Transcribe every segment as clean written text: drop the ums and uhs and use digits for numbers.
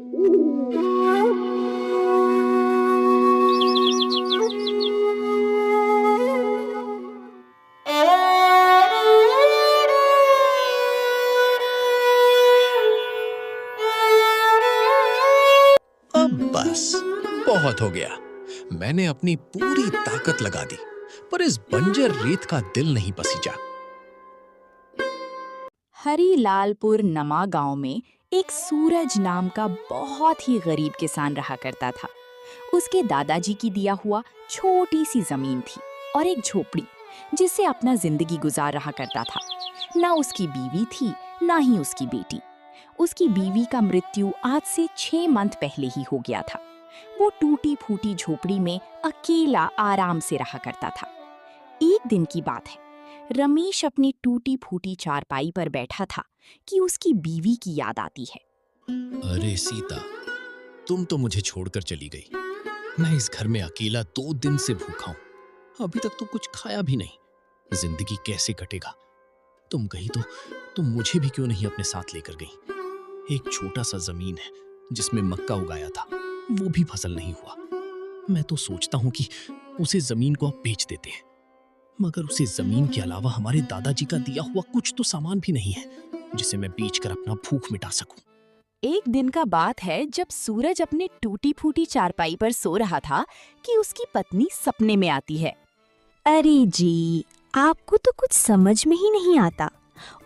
अब बस बहुत हो गया। मैंने अपनी पूरी ताकत लगा दी, पर इस बंजर रेत का दिल नहीं पसीजा। हरिलालपुर नमा गांव में एक सूरज नाम का बहुत ही गरीब किसान रहा करता था। उसके दादाजी की दिया हुआ छोटी सी जमीन थी और एक झोपड़ी, जिससे अपना जिंदगी गुजार रहा करता था। ना उसकी बीवी थी, ना ही उसकी बेटी। उसकी बीवी का मृत्यु आज से 6 मंथ पहले ही हो गया था। वो टूटी फूटी झोपड़ी में अकेला आराम से रहा करता था। एक दिन की बात है, रमेश अपनी टूटी फूटी चारपाई पर बैठा था कि उसकी बीवी की याद आती है। अरे सीता, तुम तो मुझे छोड़कर चली गई। मैं इस घर में अकेला 2 दिन से भूखा हूं। अभी तक तो कुछ खाया भी नहीं। जिंदगी कैसे कटेगा? तुम गई तो मुझे भी क्यों नहीं अपने साथ लेकर गई? एक छोटा सा जमीन है जिसमें मक्का उगाया था, वो भी फसल नहीं हुआ। मैं तो सोचता हूं कि उसे जमीन को आप बेच देते हैं, मगर उसे जमीन के अलावा हमारे दादाजी का दिया हुआ कुछ तो सामान भी नहीं है जिसे मैं बेचकर अपना भूख मिटा सकूं। एक दिन का बात है, जब सूरज अपने टूटी फूटी चारपाई पर सो रहा था कि उसकी पत्नी सपने में आती है। अरे जी, आपको तो कुछ समझ में ही नहीं आता।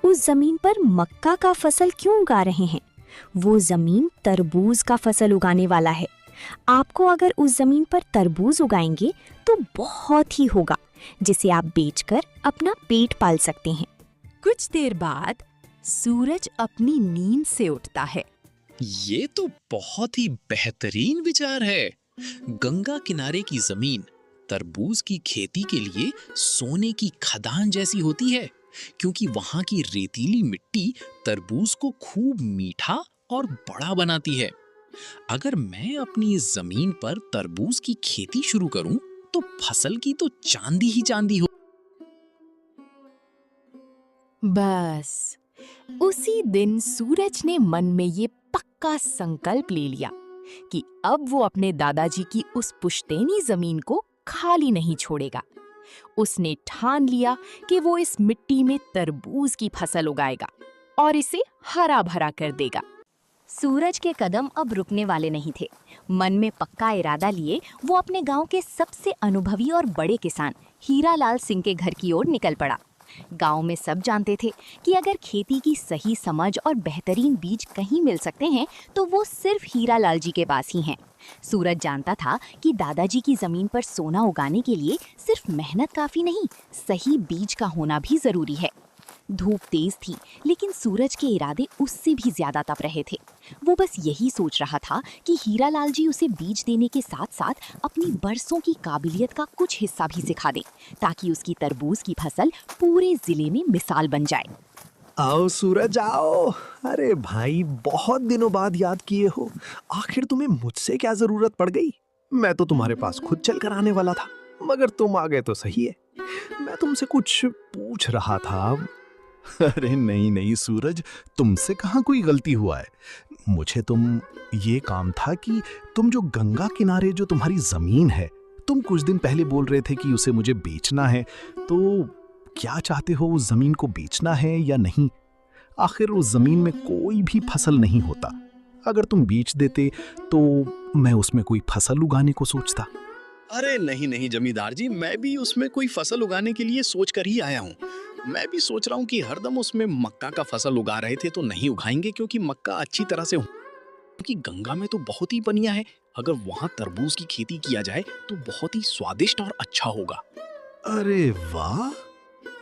उस जमीन पर मक्का का फसल क्यों उगा रहे हैं? वो जमीन तरबूज का फसल उगाने वाला है। आपको अगर उस जमीन पर तरबूज उगाएंगे तो बहुत ही होगा, जिसे आप बेचकर अपना पेट पाल सकते हैं। कुछ देर बाद सूरज अपनी नींद से उठता है। ये तो बहुत ही बेहतरीन विचार है। गंगा किनारे की जमीन तरबूज की खेती के लिए सोने की खदान जैसी होती है, क्योंकि वहां की रेतीली मिट्टी तरबूज को खूब मीठा और बड़ा बनाती है। अगर मैं अपनी इस जमीन पर तरबूज की खेती शुरू करूं तो फसल की तो चांदी ही चांदी हो। बस उसी दिन सूरज ने मन में ये पक्का संकल्प ले लिया कि अब वो अपने दादाजी की उस पुश्तैनी जमीन को खाली नहीं छोड़ेगा। उसने ठान लिया कि वो इस मिट्टी में तरबूज की फसल उगाएगा और इसे हरा भरा कर देगा। सूरज के कदम अब रुकने वाले नहीं थे। मन में पक्का इरादा लिए वो अपने गांव के सबसे अनुभवी और बड़े किसान हीरालाल सिंह के घर की ओर निकल पड़ा। गांव में सब जानते थे कि अगर खेती की सही समझ और बेहतरीन बीज कहीं मिल सकते हैं तो वो सिर्फ हीरालाल जी के पास ही हैं। सूरज जानता था कि दादाजी की जमीन पर सोना उगाने के लिए सिर्फ मेहनत काफी नहीं, सही बीज का होना भी जरूरी है। धूप तेज थी, लेकिन सूरज के इरादे उससे भी ज्यादा तप रहे थे। वो बस यही सोच रहा था कि हीरालाल जी उसे बीज देने के साथ साथ अपनी बरसों की काबिलियत का कुछ हिस्सा भी सिखा दें, ताकि उसकी तरबूज की फसल पूरे जिले में मिसाल बन जाए। आओ सूरज आओ। अरे भाई, बहुत दिनों बाद याद किए हो। आखिर तुम्हें मुझसे क्या जरूरत पड़ गई? मैं तो तुम्हारे पास खुद चल कर आने वाला था, मगर तुम आ गए तो सही है। मैं तुमसे कुछ पूछ रहा था। अरे नहीं नहीं सूरज, तुमसे कहाँ कोई गलती हुआ है। मुझे ये काम था कि तुम जो गंगा किनारे जो तुम्हारी जमीन है, तुम कुछ दिन पहले बोल रहे थे कि उसे मुझे बेचना है, तो क्या चाहते हो? उस जमीन को बेचना है या नहीं? आखिर उस जमीन में कोई भी फसल नहीं होता। अगर तुम बेच देते तो मैं उसमें कोई फसल उगाने को सोचता। अरे नहीं नहीं जमींदार जी, मैं भी उसमें कोई फसल उगाने के लिए सोच कर ही आया हूँ। मैं भी सोच रहा हूँ कि हरदम उसमें मक्का का फसल उगा रहे थे तो नहीं उगाएंगे, क्योंकि मक्का अच्छी तरह से क्योंकि गंगा में तो बहुत ही बनिया है। अगर वहाँ तरबूज की खेती किया जाए तो बहुत ही स्वादिष्ट और अच्छा होगा। अरे वाह,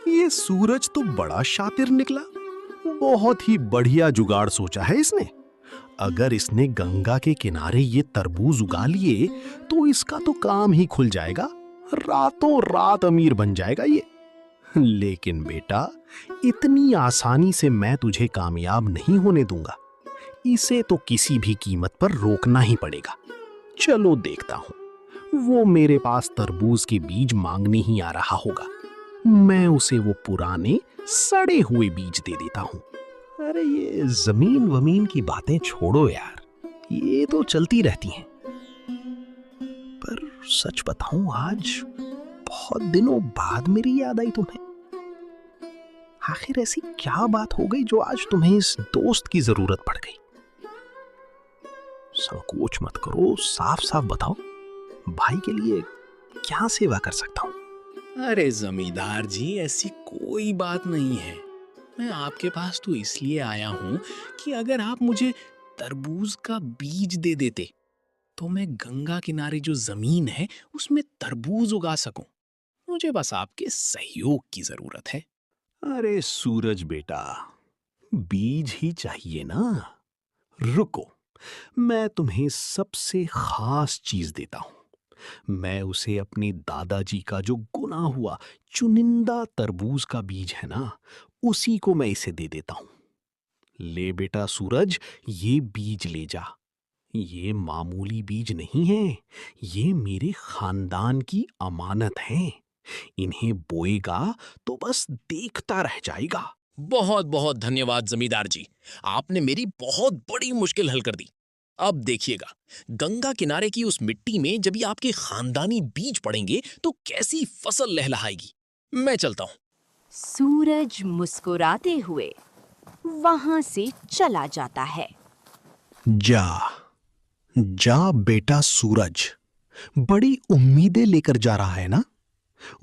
ये सूरज तो बड़ा शातिर निकला। बहुत ही बढ़िया जुगाड़ सोचा है इसने। अगर इसने गंगा के किनारे ये तरबूज उगा लिए तो इसका तो काम ही खुल जाएगा। रातों रात अमीर बन जाएगा ये। लेकिन बेटा, इतनी आसानी से मैं तुझे कामयाब नहीं होने दूंगा। इसे तो किसी भी कीमत पर रोकना ही पड़ेगा। चलो देखता हूं। वो मेरे पास तरबूज के बीज मांगने ही आ रहा होगा। मैं उसे वो पुराने सड़े हुए बीज दे देता हूं। अरे ये जमीन वमीन की बातें छोड़ो यार। ये तो चलती रहती हैं। पर सच बताऊं, आज बहुत दिनों बाद मेरी याद आई तुम्हें। आखिर ऐसी क्या बात हो गई जो आज तुम्हें इस दोस्त की जरूरत पड़ गई? संकोच मत करो, साफ साफ बताओ, भाई के लिए क्या सेवा कर सकता हूं? अरे जमींदार जी, ऐसी कोई बात नहीं है। मैं आपके पास तो इसलिए आया हूं कि अगर आप मुझे तरबूज का बीज दे देते तो मैं गंगा किनारे जो जमीन है उसमें तरबूज उगा सकूं। मुझे बस आपके सहयोग की जरूरत है। अरे सूरज बेटा, बीज ही चाहिए ना? रुको, मैं तुम्हें सबसे खास चीज देता हूं। मैं उसे अपने दादाजी का जो गुना हुआ चुनिंदा तरबूज का बीज है ना, उसी को मैं इसे दे देता हूं। ले बेटा सूरज, ये बीज ले जा। ये मामूली बीज नहीं है, ये मेरे खानदान की अमानत है। इन्हें बोएगा तो बस देखता रह जाएगा। बहुत बहुत धन्यवाद जमींदार जी, आपने मेरी बहुत बड़ी मुश्किल हल कर दी। अब देखिएगा, गंगा किनारे की उस मिट्टी में जब ये आपके खानदानी बीज पड़ेंगे तो कैसी फसल लहलहाएगी। मैं चलता हूं। सूरज मुस्कुराते हुए वहां से चला जाता है। जा जा बेटा सूरज, बड़ी उम्मीदें लेकर जा रहा है ना?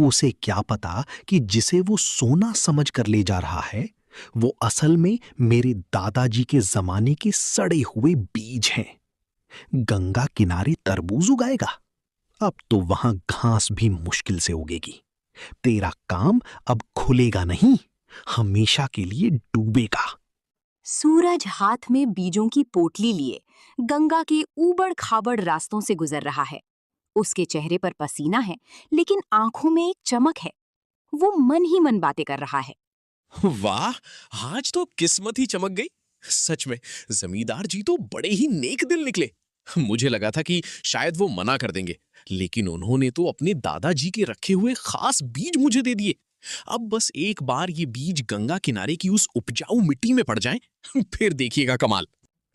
उसे क्या पता कि जिसे वो सोना समझ कर ले जा रहा है वो असल में मेरे दादाजी के जमाने के सड़े हुए बीज हैं। गंगा किनारे तरबूज उगाएगा, अब तो वहां घास भी मुश्किल से उगेगी। तेरा काम अब खुलेगा नहीं, हमेशा के लिए डूबेगा। सूरज हाथ में बीजों की पोटली लिए गंगा के ऊबड़ खाबड़ रास्तों से गुजर रहा है। उसके चेहरे पर पसीना है, लेकिन आंखों में एक चमक है। वो मन ही मन बातें कर रहा है। वाह, आज तो किस्मत ही चमक गई। सच में जमींदार जी तो बड़े ही नेक दिल निकले। मुझे लगा था कि शायद वो मना कर देंगे, लेकिन उन्होंने तो अपने दादाजी के रखे हुए खास बीज मुझे दे दिए। अब बस एक बार ये बीज गंगा किनारे की उस उपजाऊ मिट्टी में पड़ जाएं, फिर देखिएगा कमाल।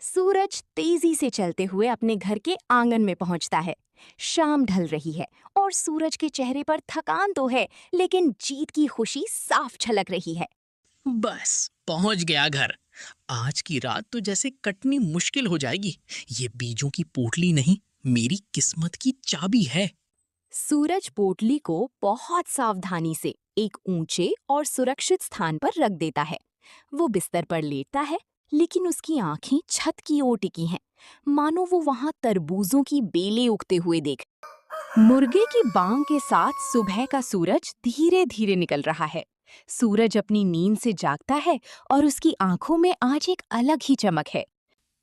सूरज तेजी से चलते हुए अपने घर के आंगन में पहुंचता है। शाम ढल रही है और सूरज के चेहरे पर थकान तो है, लेकिन जीत की खुशी साफ झलक रही है। बस पहुंच गया घर। आज की रात तो जैसे कटनी मुश्किल हो जाएगी। ये बीजों की पोटली नहीं, मेरी किस्मत की चाबी है। सूरज पोटली को बहुत सावधानी से एक ऊंचे और सुरक्षित स्थान पर रख देता है। वो बिस्तर पर लेटता है, लेकिन उसकी आंखें छत की ओर टिकी हैं, मानो वो वहां तरबूजों की बेलें उगते हुए देख। मुर्गे की बांग के साथ सुबह का सूरज धीरे धीरे निकल रहा है। सूरज अपनी नींद से जागता है और उसकी आंखों में आज एक अलग ही चमक है।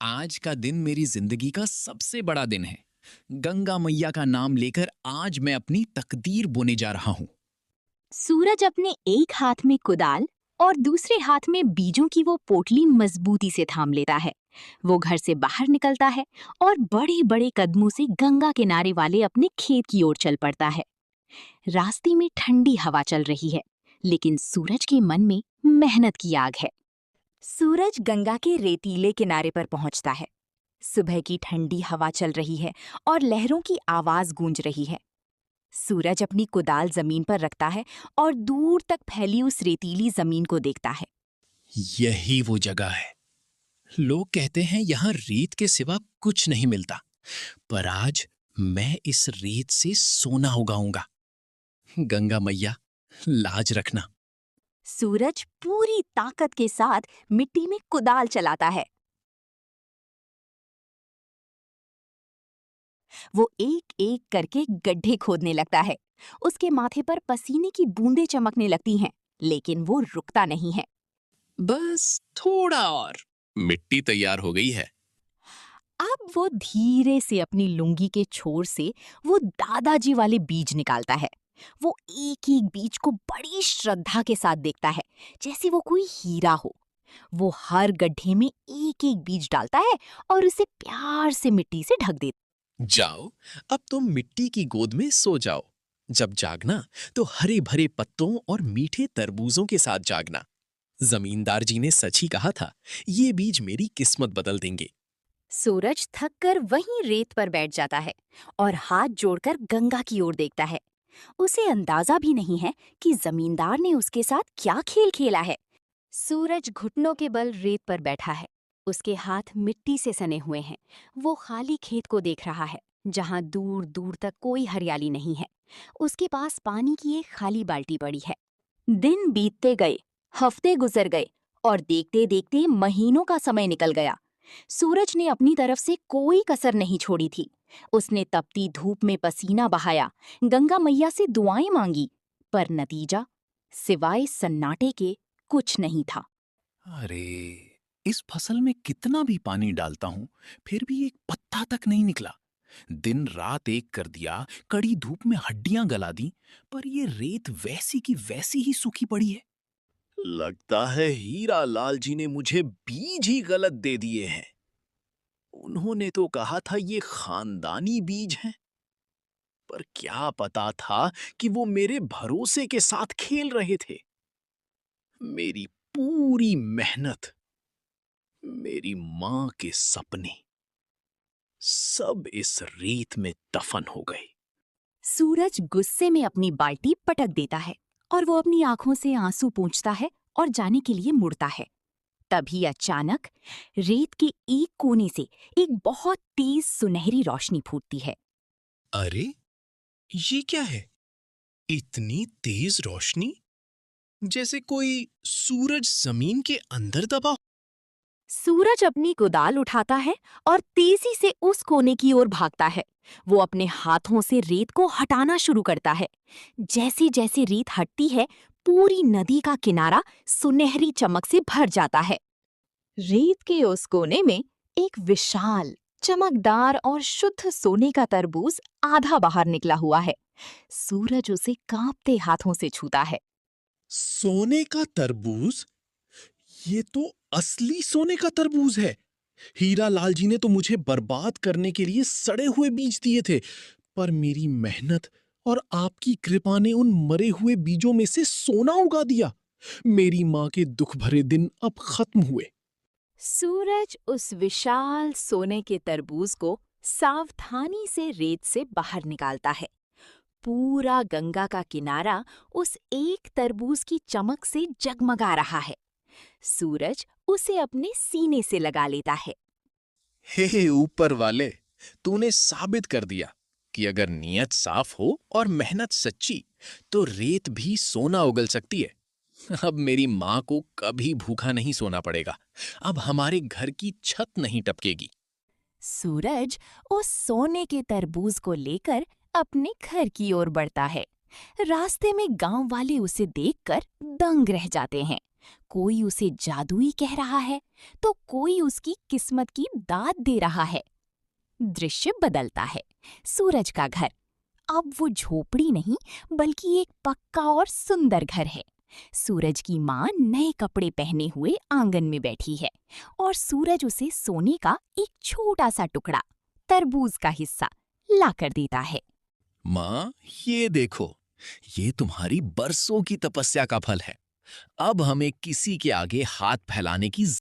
आज का दिन मेरी जिंदगी का सबसे बड़ा दिन है। गंगा मैया का नाम लेकर आज मैं अपनी तकदीर बोने जा रहा हूँ। सूरज अपने एक हाथ में कुदाल और दूसरे हाथ में बीजों की वो पोटली मजबूती से थाम लेता है। वो घर से बाहर निकलता है और बड़े बड़े कदमों से गंगा किनारे वाले अपने खेत की ओर चल पड़ता है। रास्ते में ठंडी हवा चल रही है, लेकिन सूरज के मन में मेहनत की आग है। सूरज गंगा के रेतीले किनारे पर पहुंचता है। सुबह की ठंडी हवा चल रही है और लहरों की आवाज गूंज रही है। सूरज अपनी कुदाल जमीन पर रखता है और दूर तक फैली उस रेतीली जमीन को देखता है। यही वो जगह है। लोग कहते हैं यहाँ रेत के सिवा कुछ नहीं मिलता, पर आज मैं इस रेत से सोना उगाऊंगा। गंगा मैया, लाज रखना। सूरज पूरी ताकत के साथ मिट्टी में कुदाल चलाता है। वो एक एक करके गड्ढे खोदने लगता है। उसके माथे पर पसीने की बूंदें चमकने लगती हैं, लेकिन वो रुकता नहीं है। बस थोड़ा और, मिट्टी तैयार हो गई है। अब वो धीरे से अपनी लुंगी के छोर से वो दादाजी वाले बीज निकालता है। वो एक एक बीज को बड़ी श्रद्धा के साथ देखता है, जैसे वो कोई हीरा हो। वो हर गड्ढे में एक एक बीज डालता है और उसे प्यार से मिट्टी से ढक देता है। जाओ, अब तुम मिट्टी की गोद में सो जाओ। जब जागना तो हरे भरे पत्तों और मीठे तरबूजों के साथ जागना। जमींदार जी ने सच ही कहा था, ये बीज मेरी किस्मत बदल देंगे। सूरज थककर वहीं रेत पर बैठ जाता है और हाथ जोड़कर गंगा की ओर देखता है। उसे अंदाजा भी नहीं है कि जमींदार ने उसके साथ क्या खेल खेला है। सूरज घुटनों के बल रेत पर बैठा है। उसके हाथ मिट्टी से सने हुए हैं। वो खाली खेत को देख रहा है, जहां दूर दूर तक कोई हरियाली नहीं है। उसके पास पानी की एक खाली बाल्टी पड़ी है। दिन बीतते गए, हफ्ते गुजर गए और देखते देखते महीनों का समय निकल गया। सूरज ने अपनी तरफ से कोई कसर नहीं छोड़ी थी। उसने तपती धूप में पसीना बहाया, गंगा मैया से दुआएं मांगी, पर नतीजा सिवाय सन्नाटे के कुछ नहीं था। अरे, इस फसल में कितना भी पानी डालता हूं, फिर भी एक पत्ता तक नहीं निकला। दिन रात एक कर दिया, कड़ी धूप में हड्डियां गला दी, पर ये रेत वैसी की वैसी ही सूखी पड़ी है। लगता है हीरा लाल जी ने मुझे बीज ही गलत दे दिए हैं। उन्होंने तो कहा था ये खानदानी बीज हैं, पर क्या पता था कि वो मेरे भरोसे के साथ खेल रहे थे। मेरी पूरी मेहनत, मेरी मां के सपने, सब इस रेत में दफन हो गए। सूरज गुस्से में अपनी बाल्टी पटक देता है और वो अपनी आंखों से आंसू पोंछता है और जाने के लिए मुड़ता है। तभी अचानक रेत के एक कोने से एक बहुत तेज सुनहरी रोशनी फूटती है। अरे, ये क्या है? इतनी तेज रोशनी, जैसे कोई सूरज जमीन के अंदर दबा हो। सूरज अपनी कुदाल उठाता है और तेजी से उस कोने की ओर भागता है। वो अपने हाथों से रेत को हटाना शुरू करता है। जैसे जैसे रेत हटती है, पूरी नदी का किनारा सुनहरी चमक से भर जाता है। रेत के उस कोने में एक विशाल, चमकदार और शुद्ध सोने का तरबूज आधा बाहर निकला हुआ है। सूरज उसे कांपते हाथों से छूता है। सोने का तरबूज? ये तो असली सोने का तरबूज है। हीरा लाल जी ने तो मुझे बर्बाद करने के लिए सड़े हुए बीज दिए थे, पर मेरी मेहनत और आपकी कृपा ने उन मरे हुए बीजों में से सोना उगा दिया। मेरी मां के दुख भरे दिन अब खत्म हुए। सूरज उस विशाल सोने के तरबूज को सावधानी से रेत से बाहर निकालता है। पूरा गंगा का किनारा उस एक तरबूज की चमक से जगमगा रहा है। सूरज उसे अपने सीने से लगा लेता है। हे ऊपर वाले, तूने साबित कर दिया कि अगर नीयत साफ हो और मेहनत सच्ची, तो रेत भी सोना उगल सकती है। अब मेरी माँ को कभी भूखा नहीं सोना पड़ेगा। अब हमारे घर की छत नहीं टपकेगी। सूरज उस सोने के तरबूज को लेकर अपने घर की ओर बढ़ता है। रास्ते में गांव वाले उसे देखकर दंग रह जाते हैं। कोई उसे जादुई कह रहा है, तो कोई उसकी किस्मत की दाद दे रहा है। दृश्य बदलता है। सूरज का घर अब वो झोपड़ी नहीं, बल्कि एक पक्का और सुंदर घर है। सूरज की माँ नए कपड़े पहने हुए आंगन में बैठी है और सूरज उसे सोने का एक छोटा सा टुकड़ा, तरबूज का हिस्सा, लाकर देता है। माँ, ये देखो, ये तुम्हारी बरसों की तपस्या का फल है। अब हमें किसी के आगे हाथ फैलाने की